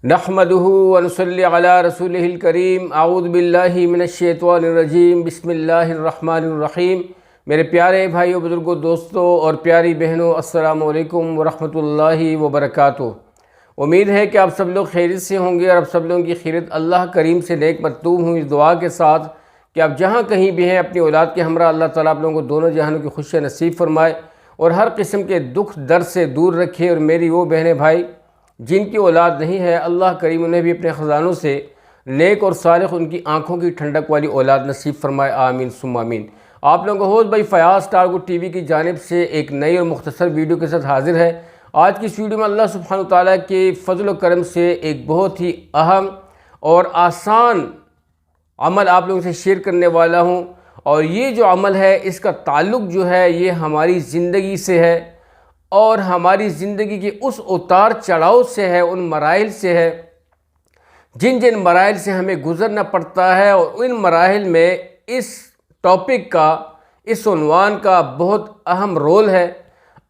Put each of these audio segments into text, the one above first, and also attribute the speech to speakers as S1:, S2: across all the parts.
S1: نحمدہ ونصلی علی رسولہ الکریم اعوذ باللہ من الشیطان الرجیم بسم اللہ الرحمن الرحیم۔ میرے پیارے بھائیوں، بزرگوں، دوستوں اور پیاری بہنوں، السلام علیکم ورحمۃ اللہ وبرکاتہ۔ امید ہے کہ آپ سب لوگ خیریت سے ہوں گے اور آپ سب لوگوں کی خیریت اللہ کریم سے نیک مطلوب ہوں، اس دعا کے ساتھ کہ آپ جہاں کہیں بھی ہیں اپنی اولاد کے ہمراہ اللہ تعالیٰ آپ لوگوں کو دونوں جہانوں کی خوشیاں نصیب فرمائے اور ہر قسم کے دکھ درد سے دور رکھے۔ اور میری وہ بہنیں بھائی جن کی اولاد نہیں ہے، اللہ کریم انہیں بھی اپنے خزانوں سے نیک اور صالح ان کی آنکھوں کی ٹھنڈک والی اولاد نصیب فرمائے، آمین ثم آمین۔ آپ لوگوں کو ہوسٹ بھائی فیاض ٹارگو ٹی وی کی جانب سے ایک نئی اور مختصر ویڈیو کے ساتھ حاضر ہے۔ آج کی اس ویڈیو میں اللہ سبحانہ تعالیٰ کے فضل و کرم سے ایک بہت ہی اہم اور آسان عمل آپ لوگوں سے شیئر کرنے والا ہوں، اور یہ جو عمل ہے اس کا تعلق جو ہے یہ ہماری زندگی سے ہے اور ہماری زندگی کے اس اتار چڑھاؤ سے ہے، ان مراحل سے ہے جن مراحل سے ہمیں گزرنا پڑتا ہے، اور ان مراحل میں اس ٹاپک کا، اس عنوان کا بہت اہم رول ہے۔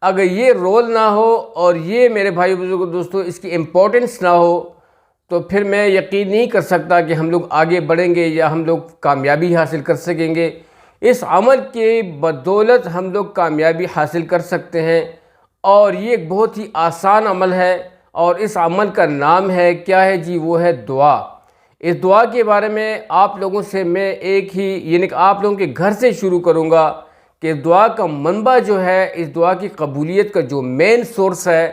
S1: اگر یہ رول نہ ہو اور یہ میرے بھائی بزرگوں دوستوں اس کی امپورٹنس نہ ہو تو پھر میں یقین نہیں کر سکتا کہ ہم لوگ آگے بڑھیں گے یا ہم لوگ کامیابی حاصل کر سکیں گے۔ اس عمل کے بدولت ہم لوگ کامیابی حاصل کر سکتے ہیں، اور یہ ایک بہت ہی آسان عمل ہے، اور اس عمل کا نام ہے کیا ہے جی؟ وہ ہے دعا۔ اس دعا کے بارے میں آپ لوگوں سے میں ایک ہی یعنی کہ آپ لوگوں کے گھر سے شروع کروں گا کہ دعا کا منبع جو ہے، اس دعا کی قبولیت کا جو مین سورس ہے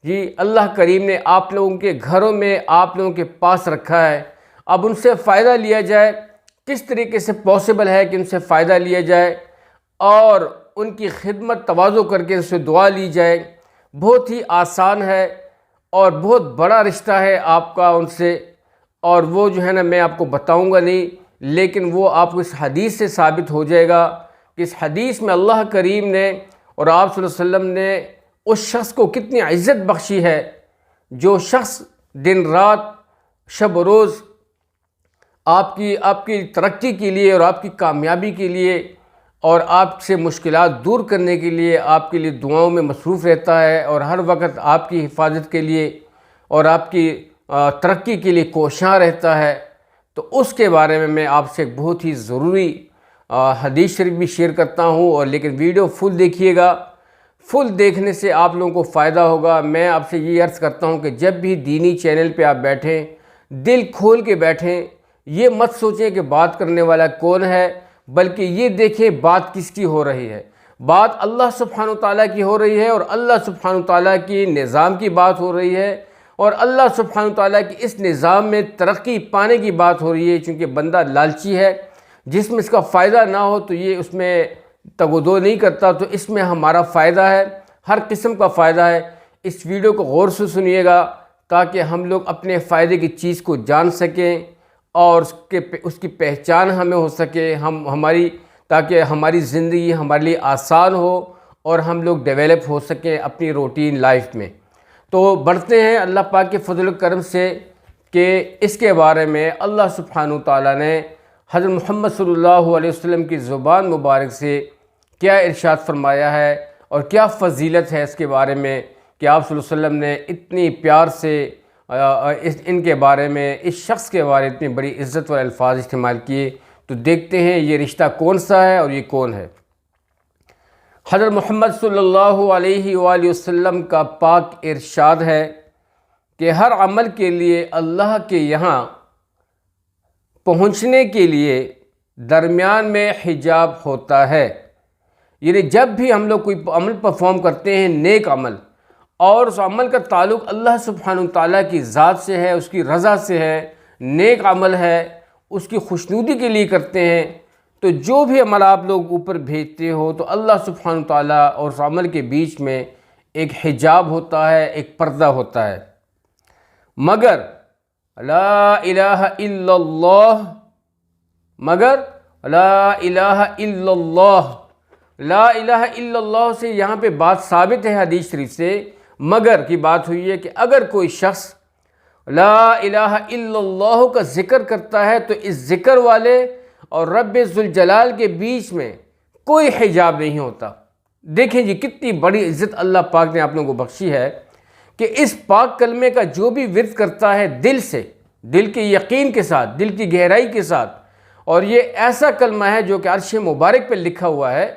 S1: جی، اللہ کریم نے آپ لوگوں کے گھروں میں آپ لوگوں کے پاس رکھا ہے۔ اب ان سے فائدہ لیا جائے، کس طریقے سے پاسبل ہے کہ ان سے فائدہ لیا جائے اور ان کی خدمت تواضع کر کے ان سے دعا لی جائے؟ بہت ہی آسان ہے اور بہت بڑا رشتہ ہے آپ کا ان سے، اور وہ جو ہے نا میں آپ کو بتاؤں گا نہیں، لیکن وہ آپ کو اس حدیث سے ثابت ہو جائے گا کہ اس حدیث میں اللہ کریم نے اور آپ صلی اللہ علیہ وسلم نے اس شخص کو کتنی عزت بخشی ہے جو شخص دن رات شب و روز آپ کی ترقی کے لیے اور آپ کی کامیابی کے لیے اور آپ سے مشکلات دور کرنے کے لیے آپ کے لیے دعاؤں میں مصروف رہتا ہے، اور ہر وقت آپ کی حفاظت کے لیے اور آپ کی ترقی کے لیے کوشاں رہتا ہے۔ تو اس کے بارے میں میں آپ سے ایک بہت ہی ضروری حدیث شریف بھی شیئر کرتا ہوں، اور لیکن ویڈیو فل دیکھیے گا، فل دیکھنے سے آپ لوگوں کو فائدہ ہوگا۔ میں آپ سے یہ عرض کرتا ہوں کہ جب بھی دینی چینل پہ آپ بیٹھیں، دل کھول کے بیٹھیں، یہ مت سوچیں کہ بات کرنے والا کون ہے، بلکہ یہ دیکھیں بات کس کی ہو رہی ہے۔ بات اللہ سبحانہ تعالیٰ کی ہو رہی ہے، اور اللہ سبحانہ تعالیٰ کی نظام کی بات ہو رہی ہے، اور اللہ سبحانہ تعالیٰ کی اس نظام میں ترقی پانے کی بات ہو رہی ہے۔ چونکہ بندہ لالچی ہے، جس میں اس کا فائدہ نہ ہو تو یہ اس میں تگ و دو نہیں کرتا، تو اس میں ہمارا فائدہ ہے، ہر قسم کا فائدہ ہے۔ اس ویڈیو کو غور سے سنیے گا تاکہ ہم لوگ اپنے فائدے کی چیز کو جان سکیں اور اس کی پہچان ہمیں ہو سکے، تاکہ ہماری زندگی ہمارے لیے آسان ہو اور ہم لوگ ڈیولپ ہو سکیں اپنی روٹین لائف میں۔ تو بڑھتے ہیں اللہ پاک کے فضل و کرم سے کہ اس کے بارے میں اللہ سبحانہ تعالیٰ نے حضرت محمد صلی اللہ علیہ وسلم کی زبان مبارک سے کیا ارشاد فرمایا ہے اور کیا فضیلت ہے اس کے بارے میں کہ آپ صلی اللہ علیہ وسلم نے اتنی پیار سے ان کے بارے میں، اس شخص کے بارے میں اتنی بڑی عزت والے الفاظ استعمال کیے۔ تو دیکھتے ہیں یہ رشتہ کون سا ہے اور یہ کون ہے۔ حضرت محمد صلی اللہ علیہ وآلہ وسلم کا پاک ارشاد ہے کہ ہر عمل کے لیے اللہ کے یہاں پہنچنے کے لیے درمیان میں حجاب ہوتا ہے۔ یعنی جب بھی ہم لوگ کوئی عمل پرفارم کرتے ہیں، نیک عمل، اور اس عمل کا تعلق اللہ سبحانہ تعالیٰ کی ذات سے ہے، اس کی رضا سے ہے، نیک عمل ہے، اس کی خوشنودی کے لیے کرتے ہیں، تو جو بھی عمل آپ لوگ اوپر بھیجتے ہو تو اللہ سبحانہ تعالیٰ اور اس عمل کے بیچ میں ایک حجاب ہوتا ہے، ایک پردہ ہوتا ہے۔ مگر لا الہ الا اللہ، مگر لا الہ الا اللہ، لا الہ الا اللہ سے یہاں پہ بات ثابت ہے حدیث شریف سے، مگر کی بات ہوئی ہے کہ اگر کوئی شخص لا الہ الا اللہ کا ذکر کرتا ہے تو اس ذکر والے اور رب ذوالجلال کے بیچ میں کوئی حجاب نہیں ہوتا۔ دیکھیں جی کتنی بڑی عزت اللہ پاک نے آپ لوگوں کو بخشی ہے کہ اس پاک کلمے کا جو بھی ورد کرتا ہے دل سے، دل کے یقین کے ساتھ، دل کی گہرائی کے ساتھ، اور یہ ایسا کلمہ ہے جو کہ عرش مبارک پہ لکھا ہوا ہے،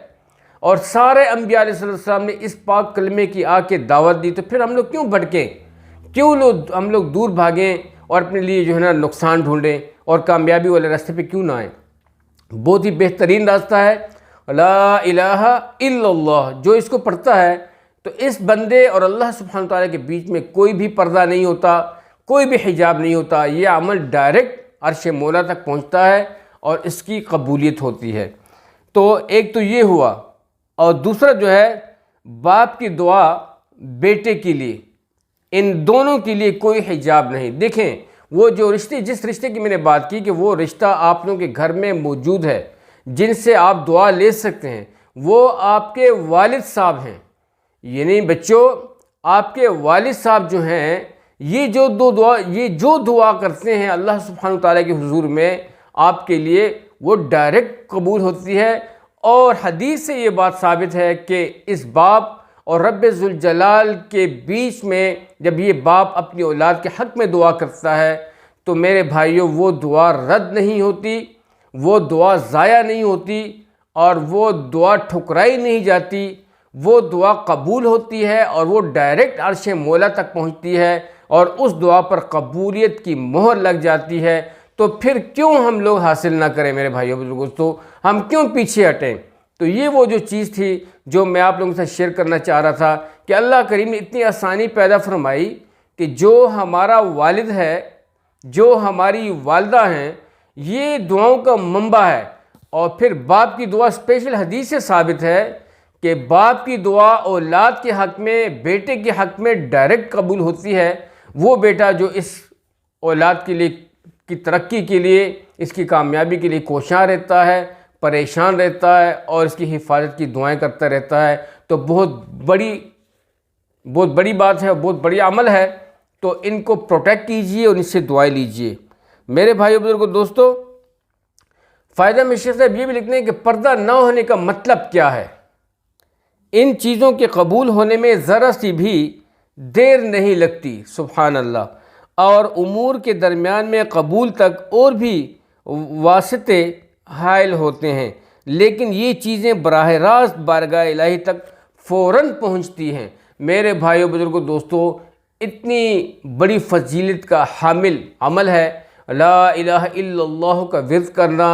S1: اور سارے انبیاء علیہ السلام نے اس پاک کلمے کی آ کے دعوت دی، تو پھر ہم لوگ کیوں بھٹکیں، کیوں ہم لوگ دور بھاگیں اور اپنے لیے جو ہے نا نقصان ڈھونڈیں اور کامیابی والے راستے پہ کیوں نہ آئیں؟ بہت ہی بہترین راستہ ہے لا الہ الا اللہ. جو اس کو پڑھتا ہے تو اس بندے اور اللہ سبحانہ وتعالیٰ کے بیچ میں کوئی بھی پردہ نہیں ہوتا، کوئی بھی حجاب نہیں ہوتا. یہ عمل ڈائریکٹ عرش مولا تک پہنچتا ہے اور اس کی قبولیت ہوتی ہے. تو ایک تو یہ ہوا، اور دوسرا جو ہے باپ کی دعا بیٹے کے لیے، ان دونوں کے لیے کوئی حجاب نہیں. دیکھیں وہ جو رشتے، جس رشتے کی میں نے بات کی کہ وہ رشتہ آپ لوگوں کے گھر میں موجود ہے، جن سے آپ دعا لے سکتے ہیں، وہ آپ کے والد صاحب ہیں. یعنی بچوں، آپ کے والد صاحب جو ہیں، یہ جو دعا کرتے ہیں اللہ سبحانہ تعالیٰ کے حضور میں آپ کے لیے، وہ ڈائریکٹ قبول ہوتی ہے. اور حدیث سے یہ بات ثابت ہے کہ اس باپ اور رب ذوالجلال کے بیچ میں جب یہ باپ اپنی اولاد کے حق میں دعا کرتا ہے تو میرے بھائیوں وہ دعا رد نہیں ہوتی، وہ دعا ضائع نہیں ہوتی، اور وہ دعا ٹھکرائی نہیں جاتی. وہ دعا قبول ہوتی ہے اور وہ ڈائریکٹ عرش مولا تک پہنچتی ہے اور اس دعا پر قبولیت کی مہر لگ جاتی ہے. تو پھر کیوں ہم لوگ حاصل نہ کریں میرے بھائیوں بزرگوں؟ تو ہم کیوں پیچھے ہٹیں؟ تو یہ وہ جو چیز تھی جو میں آپ لوگوں سے شیئر کرنا چاہ رہا تھا کہ اللہ کریم نے اتنی آسانی پیدا فرمائی کہ جو ہمارا والد ہے، جو ہماری والدہ ہیں، یہ دعاؤں کا منبع ہے. اور پھر باپ کی دعا اسپیشل حدیث سے ثابت ہے کہ باپ کی دعا اولاد کے حق میں، بیٹے کے حق میں ڈائریکٹ قبول ہوتی ہے. وہ بیٹا جو اس اولاد کے لیے، کی ترقی کے لیے، اس کی کامیابی کے لیے کوشاں رہتا ہے، پریشان رہتا ہے اور اس کی حفاظت کی دعائیں کرتا رہتا ہے، تو بہت بڑی بات ہے، بہت بڑی عمل ہے. تو ان کو پروٹیکٹ کیجئے اور ان سے دعائیں لیجئے. میرے بھائیو بزرگوں دوستو، فائدہ میں شیخ صاحب یہ بھی لکھتے ہیں کہ پردہ نہ ہونے کا مطلب کیا ہے. ان چیزوں کے قبول ہونے میں ذرا سی بھی دیر نہیں لگتی، سبحان اللہ. اور امور کے درمیان میں قبول تک اور بھی واسطے حائل ہوتے ہیں، لیکن یہ چیزیں براہ راست بارگاہ الہی تک فوراً پہنچتی ہیں. میرے بھائیو بزرگوں دوستو، اتنی بڑی فضیلت کا حامل عمل ہے لا الہ الا اللہ کا ورد کرنا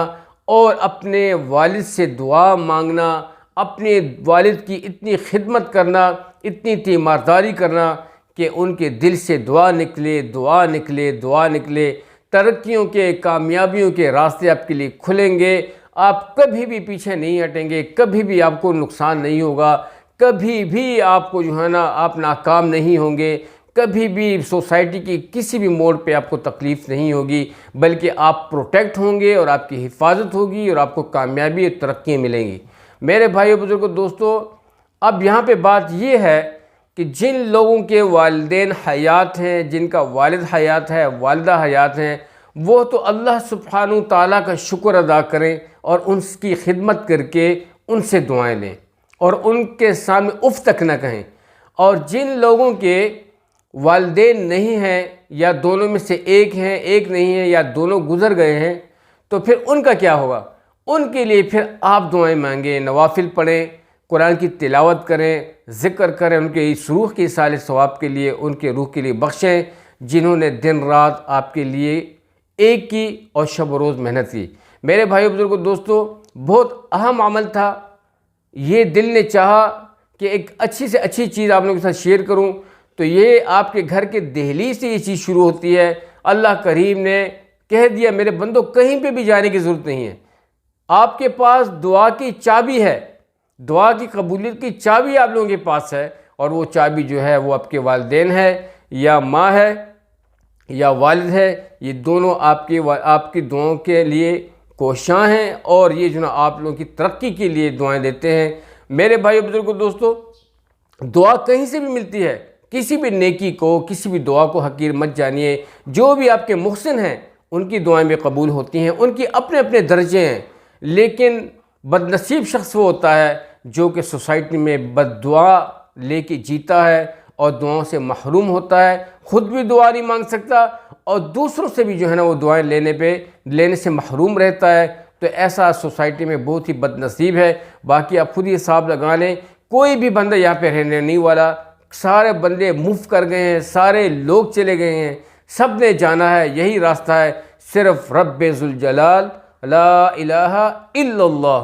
S1: اور اپنے والد سے دعا مانگنا، اپنے والد کی اتنی خدمت کرنا، اتنی تیمارداری کرنا کہ ان کے دل سے دعا نکلے، دعا نکلے، دعا نکلے. ترقیوں کے، کامیابیوں کے راستے آپ کے لیے کھلیں گے. آپ کبھی بھی پیچھے نہیں ہٹیں گے، کبھی بھی آپ کو نقصان نہیں ہوگا، کبھی بھی آپ کو جو ہے نا آپ ناکام نہیں ہوں گے، کبھی بھی سوسائٹی کی کسی بھی موڑ پہ آپ کو تکلیف نہیں ہوگی، بلکہ آپ پروٹیکٹ ہوں گے اور آپ کی حفاظت ہوگی اور آپ کو کامیابی اور ترقی ملیں گی. میرے بھائیو بزرگوں دوستو، اب یہاں پہ بات یہ ہے کہ جن لوگوں کے والدین حیات ہیں، جن کا والد حیات ہے، والدہ حیات ہیں، وہ تو اللہ سبحانہ تعالیٰ کا شکر ادا کریں اور ان کی خدمت کر کے ان سے دعائیں لیں اور ان کے سامنے اف تک نہ کہیں. اور جن لوگوں کے والدین نہیں ہیں، یا دونوں میں سے ایک ہیں، ایک نہیں ہے، یا دونوں گزر گئے ہیں، تو پھر ان کا کیا ہوگا؟ ان کے لیے پھر آپ دعائیں مانگیں، نوافل پڑھیں، قرآن کی تلاوت کریں، ذکر کریں، ان کے اس روح کے ایصال ثواب کے لیے، ان کے روح کے لیے بخشیں جنہوں نے دن رات آپ کے لیے ایک کی اور شب و روز محنت کی. میرے بھائیو بزرگوں دوستو، بہت اہم عمل تھا. یہ دل نے چاہا کہ ایک اچھی سے اچھی چیز آپ لوگوں کے ساتھ شیئر کروں. تو یہ آپ کے گھر کے دہلیز سے یہ چیز شروع ہوتی ہے. اللہ کریم نے کہہ دیا میرے بندو کہیں پہ بھی جانے کی ضرورت نہیں ہے، آپ کے پاس دعا کی چابی ہے، دعا کی قبولیت کی چابی آپ لوگوں کے پاس ہے. اور وہ چابی جو ہے وہ آپ کے والدین ہے، یا ماں ہے، یا والد ہے. یہ دونوں آپ کی دعاؤں کے لیے کوشاں ہیں اور یہ جو نا آپ لوگوں کی ترقی کے لیے دعائیں دیتے ہیں. میرے بھائیو بزرگوں دوستو، دعا کہیں سے بھی ملتی ہے. کسی بھی نیکی کو، کسی بھی دعا کو حقیر مت جانیے. جو بھی آپ کے محسن ہیں ان کی دعائیں بھی قبول ہوتی ہیں، ان کی اپنے اپنے درجے ہیں. لیکن بد نصیب شخص وہ ہوتا ہے جو کہ سوسائٹی میں بد دعا لے کے جیتا ہے اور دعاؤں سے محروم ہوتا ہے، خود بھی دعا نہیں مانگ سکتا اور دوسروں سے بھی جو ہے نا وہ دعائیں لینے سے محروم رہتا ہے، تو ایسا سوسائٹی میں بہت ہی بد نصیب ہے۔ باقی آپ خود ہی حساب لگا لیں، کوئی بھی بندہ یہاں پہ رہنے نہیں والا، سارے بندے موو کر گئے ہیں، سارے لوگ چلے گئے ہیں، سب نے جانا ہے، یہی راستہ ہے، صرف رب ذوالجلال لا الہ الا اللہ،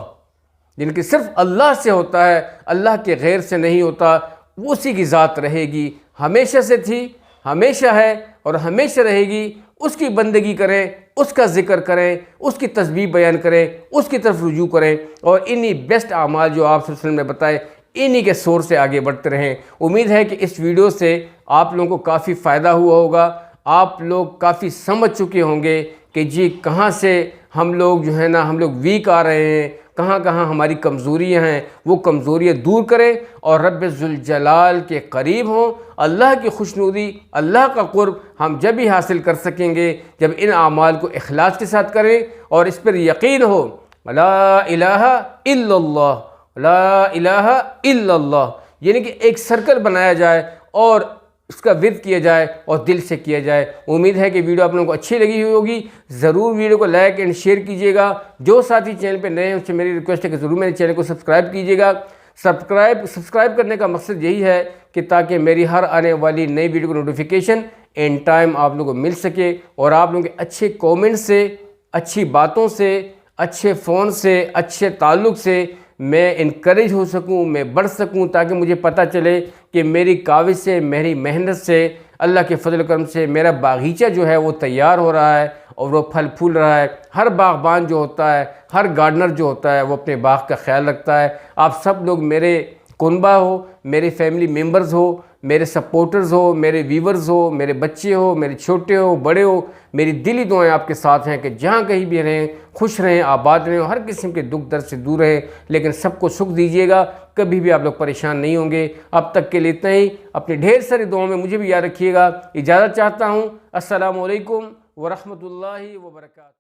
S1: جن کی صرف اللہ سے ہوتا ہے، اللہ کے غیر سے نہیں ہوتا، اسی کی ذات رہے گی، ہمیشہ سے تھی، ہمیشہ ہے اور ہمیشہ رہے گی۔ اس کی بندگی کریں، اس کا ذکر کریں، اس کی تسبیح بیان کریں، اس کی طرف رجوع کریں اور انہی بیسٹ اعمال جو آپ صلی اللہ علیہ وسلم نے بتائے انہی کے سور سے آگے بڑھتے رہیں۔ امید ہے کہ اس ویڈیو سے آپ لوگوں کو کافی فائدہ ہوا ہوگا، آپ لوگ کافی سمجھ چکے ہوں گے کہ جی کہاں سے ہم لوگ جو ہے نا ہم لوگ ویک آ رہے ہیں، کہاں کہاں ہماری کمزوریاں ہیں، وہ کمزوریاں دور کریں اور رب ذوالجلال کے قریب ہوں۔ اللہ کی خوشنودی، اللہ کا قرب ہم جب ہی حاصل کر سکیں گے جب ان اعمال کو اخلاص کے ساتھ کریں اور اس پر یقین ہو، لا الہ الا اللہ، لا الہ الا اللہ، یعنی کہ ایک سرکل بنایا جائے اور اس کا ورد کیا جائے اور دل سے کیا جائے۔ امید ہے کہ ویڈیو آپ لوگوں کو اچھی لگی ہوئی ہوگی، ضرور ویڈیو کو لائک اینڈ شیئر کیجیے گا۔ جو ساتھی چینل پہ نئے ہیں ان سے میری ریکویسٹ ہے کہ ضرور میرے چینل کو سبسکرائب کیجیے گا۔ سبسکرائب کرنے کا مقصد یہی ہے کہ تاکہ میری ہر آنے والی نئی ویڈیو کو نوٹیفیکیشن ان ٹائم آپ لوگوں کو مل سکے اور آپ لوگوں کے اچھے کومنٹ سے، اچھی باتوں سے، اچھے فون سے، اچھے تعلق سے میں انکریج ہو سکوں، میں بڑھ سکوں، تاکہ مجھے پتہ چلے کہ میری کاوش سے، میری محنت سے، اللہ کے فضل و کرم سے میرا باغیچہ جو ہے وہ تیار ہو رہا ہے اور وہ پھل پھول رہا ہے۔ ہر باغبان جو ہوتا ہے، ہر گارڈنر جو ہوتا ہے وہ اپنے باغ کا خیال رکھتا ہے۔ آپ سب لوگ میرے کنبہ ہو، میرے فیملی ممبرز ہو، میرے سپورٹرز ہو، میرے ویورز ہو، میرے بچے ہو، میرے چھوٹے ہو، بڑے ہو، میری دلی دعائیں آپ کے ساتھ ہیں کہ جہاں کہیں بھی رہیں، خوش رہیں، آباد رہیں، ہر قسم کے دکھ درد سے دور رہیں، لیکن سب کو سکھ دیجیے گا، کبھی بھی آپ لوگ پریشان نہیں ہوں گے۔ اب تک کے لیے اتنا ہی، اپنی ڈھیر ساری دعاؤں میں مجھے بھی یاد رکھیے گا۔ اجازت چاہتا ہوں، السلام علیکم ورحمۃ اللہ وبرکاتہ۔